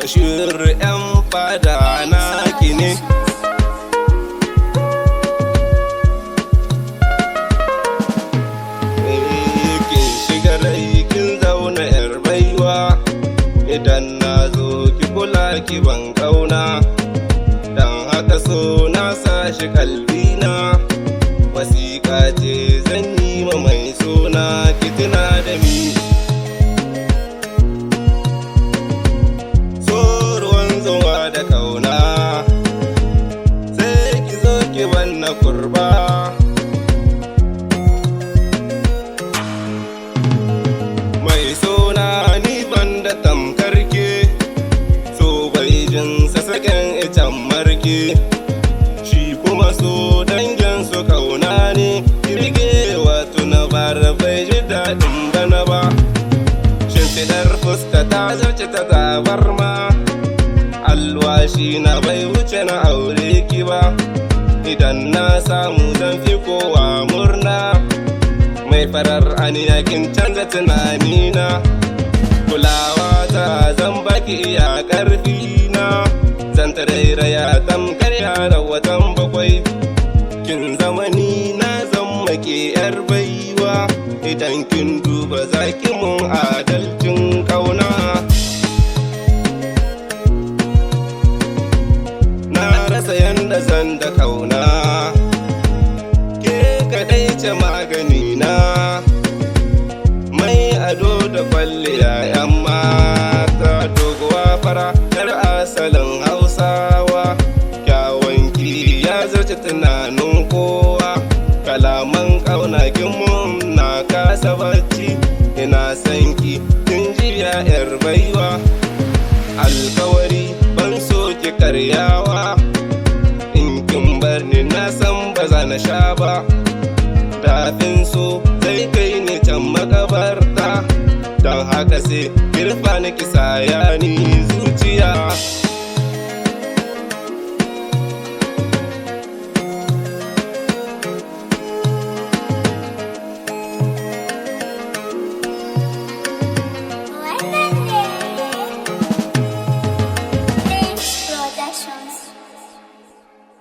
Bashir yan fada naki ne. Kin shiga rai kin zauna yar baiwa, idan na zo ki kula ki ban kauna, dan haka so na sashi kalbina. Wasiƙa ce zan yi ma mai suna, ki tuna da ni. So ruwan zuwa da kauna, sai ki zo ki banna kurba. Mai suna ni banda tamkar ke, so bai jin sassaƙen icen marke. Shi kuma so dangin su kauna ne, kirgewa tuna bara bai ji daɗin bana ba. Shimfiɗar fuska ta zarce ta tabarma, alwashi na bai wuce na aure ki ba. Idan na samu zan fi kowa murna, mai farar aniya kin canza tunanina. Kulawa ta zan baki iya ƙarfi na, zan tarairaya tamkar yaran watan bakwai. Kin zama ni na zama ke yar baiwa, idan kin duba zaki mun adalcin kauna. Na rasa yanda zan da kauna, ke kadai ce magani na. Mai ado da kwalliya yan mata, doguwa fara yar asalin Hausawa. Kyawanki ya zarce tunanin kowa, kalaman ƙauna mun na kasa bacci. Ina son ki kin jiya yar baiwa, alkawari ban so ki karyawa. In kin bar ni na san ba za na sha ba, dafin so zai kai ni can makabarta. Don haka sai kirfa ni kisa ya ni zuciya.